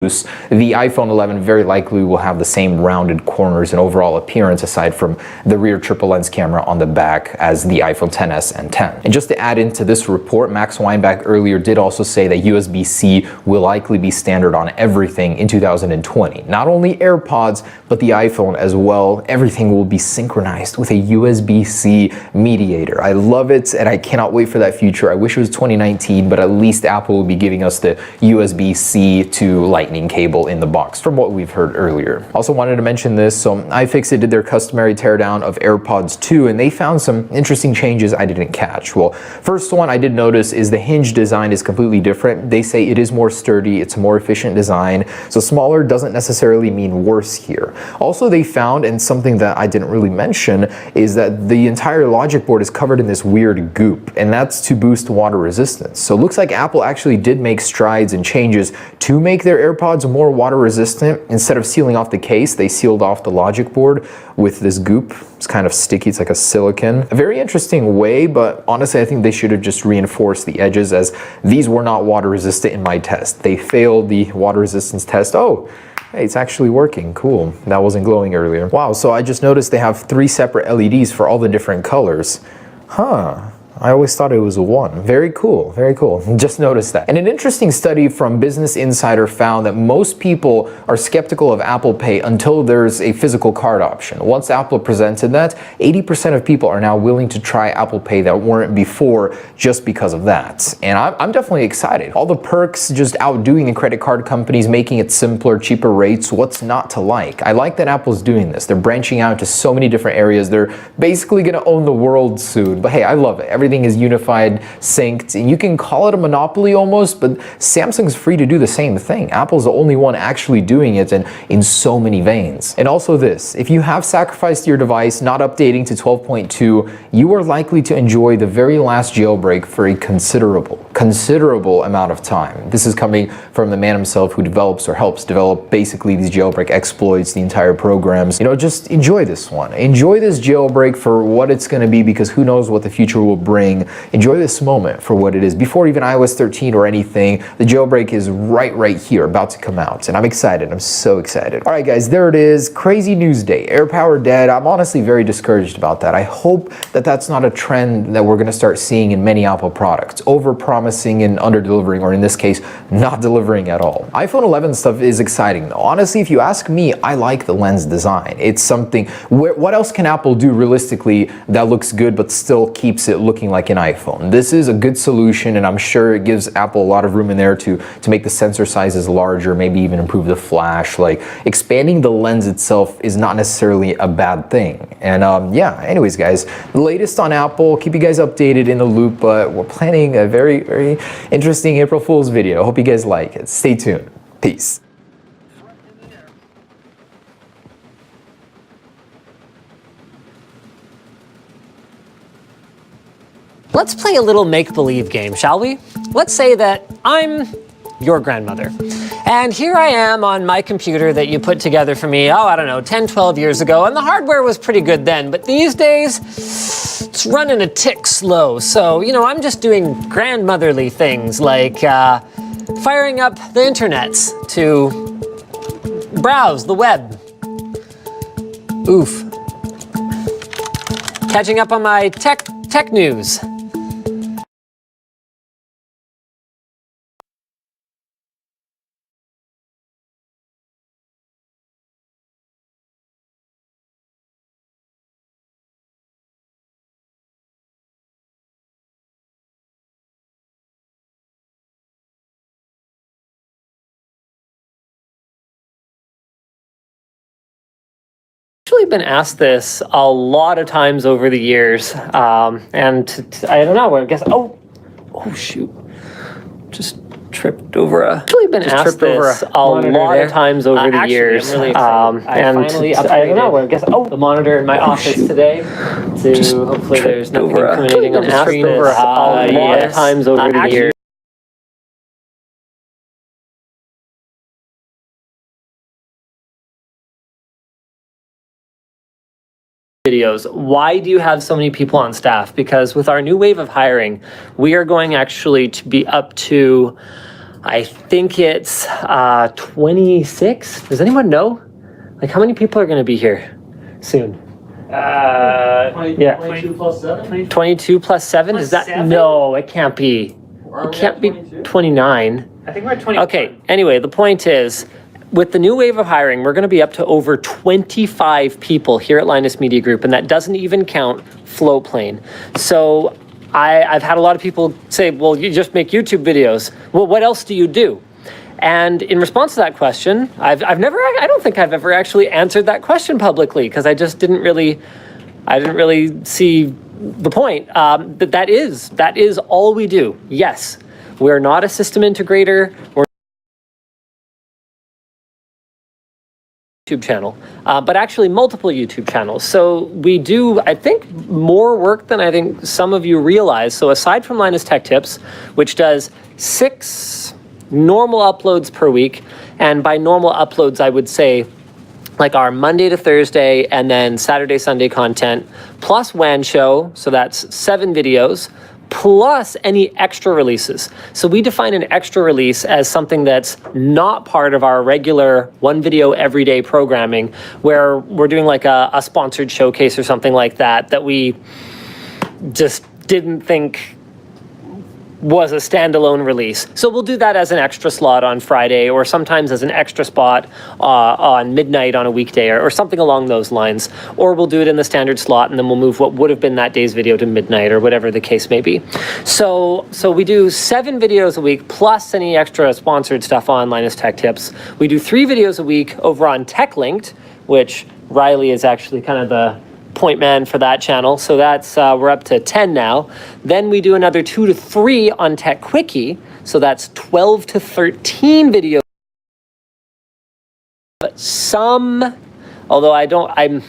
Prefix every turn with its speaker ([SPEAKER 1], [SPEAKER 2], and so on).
[SPEAKER 1] the iPhone 11 very likely will have the same rounded corners and overall appearance aside from the rear triple lens camera on the back as the iPhone XS and 10. And just to add into this report, Max Weinbach earlier did also say that USB-C will likely be standard on everything in 2020. Not only AirPods, but the iPhone as well. Everything will be synchronized with a USB-C mediator. I love it and I cannot wait for that future. I wish it was 2019, but at least Apple will be giving us the USB-C to Lightning cable in the box from what we've heard earlier. Also wanted to mention this, so iFixit did their customary teardown of AirPods 2 and they found some interesting changes I didn't catch. Well, first one I did notice is the hinge design is completely different. They say it is more sturdy, it's a more efficient design, so smaller doesn't necessarily mean worse here. Also they found, and something that I didn't really mention, is that the entire logic board is covered in this weird goop, and that's to boost water resistance. So it looks like Apple actually did make strides and changes to make their AirPods more water resistant. Instead of sealing off the case, they sealed off the logic board with this goop. It's kind of sticky, it's like a silicone. A very interesting way, but honestly I think they should have just reinforced the edges, as these were not water resistant in my test. They failed the water resistance test. Oh, hey, it's actually working. Cool. That wasn't glowing earlier. Wow, so I just noticed they have 3 separate LEDs for all the different colors. Huh. I always thought it was one. Very cool, very cool. Just noticed that. And an interesting study from Business Insider found that most people are skeptical of Apple Pay until there's a physical card option. Once Apple presented that, 80% of people are now willing to try Apple Pay that weren't before just because of that. And I'm definitely excited. All the perks just outdoing the credit card companies, making it simpler, cheaper rates. What's not to like? I like that Apple's doing this. They're branching out to so many different areas. They're basically gonna own the world soon. But hey, I love it. Everything is unified, synced, and you can call it a monopoly almost, but Samsung's free to do the same thing. Apple's the only one actually doing it, and in so many veins. And also this, if you have sacrificed your device not updating to 12.2, you are likely to enjoy the very last jailbreak for a considerable amount of time. This is coming from the man himself who develops or helps develop basically these jailbreak exploits, the entire programs. You know, just enjoy this one. Enjoy this jailbreak for what it's going to be, because who knows what the future will bring. Enjoy this moment for what it is. Before even iOS 13 or anything, the jailbreak is right here, about to come out, and I'm excited. I'm so excited. All right, guys, there it is. Crazy news day. AirPower dead. I'm honestly very discouraged about that. I hope that that's not a trend that we're going to start seeing in many Apple products. Over-promising and under-delivering, or in this case, not delivering at all. iPhone 11 stuff is exciting, though. Honestly, if you ask me, I like the lens design. It's something. What else can Apple do realistically that looks good but still keeps it looking like an iPhone? This is a good solution, and I'm sure it gives Apple a lot of room in there to make the sensor sizes larger, maybe even improve the flash. Like, expanding the lens itself is not necessarily a bad thing. And yeah, anyways, guys, the latest on Apple. Keep you guys updated in the loop, but we're planning a very interesting April Fool's video. Hope you guys like it. Stay tuned. Peace.
[SPEAKER 2] Let's play a little make-believe game, shall we? Let's say that I'm your grandmother. And here I am on my computer that you put together for me, I don't know, 10, 12 years ago, and the hardware was pretty good then, but these days, it's running a tick slow. So, you know, I'm just doing grandmotherly things like firing up the internets to browse the web. Oof. Catching up on my tech news. Actually been asked this a lot of times over the years, and I don't know, I guess, oh shoot, just tripped over a, actually been asked this a lot of times over the years, I'm really and I don't know, I guess, the monitor in my office today, to hopefully there's nothing incriminating on the screen, a lot of times over the years. Videos. Why do you have so many people on staff? Because with our new wave of hiring, we are going actually to be up to I think it's 26. Does anyone know? Like, how many people are going to be here soon?
[SPEAKER 3] 22 plus 7?
[SPEAKER 2] 22 plus 7? Is that?
[SPEAKER 3] 7?
[SPEAKER 2] No, it can't be. It can't be 29.
[SPEAKER 3] I think we're at 20.
[SPEAKER 2] Okay, anyway, the point is, with the new wave of hiring, we're going to be up to over 25 people here at Linus Media Group, and that doesn't even count Flowplane. So I've had a lot of people say, well, you just make YouTube videos. Well, what else do you do? And in response to that question, I don't think I've ever actually answered that question publicly, because I just didn't really see the point. That is all we do. Yes, we're not a system integrator. We're YouTube channel, but actually multiple YouTube channels. So we do, I think, more work than I think some of you realize. So aside from Linus Tech Tips, which does 6 normal uploads per week, and by normal uploads, I would say like our Monday to Thursday and then Saturday, Sunday content, plus WAN show, so that's 7 videos, plus any extra releases. So we define an extra release as something that's not part of our regular 1 video every day programming, where we're doing like a sponsored showcase or something like that we just didn't think was a standalone release. So we'll do that as an extra slot on Friday, or sometimes as an extra spot on midnight on a weekday, or something along those lines. Or we'll do it in the standard slot, and then we'll move what would have been that day's video to midnight, or whatever the case may be. So we do 7 videos a week, plus any extra sponsored stuff on Linus Tech Tips. We do 3 videos a week over on Tech Linked, which Riley is actually kind of the point man for that channel. So that's, we're up to 10 now. Then we do another 2 to 3 on Tech Quickie. So that's 12 to 13 videos. But some, although I'm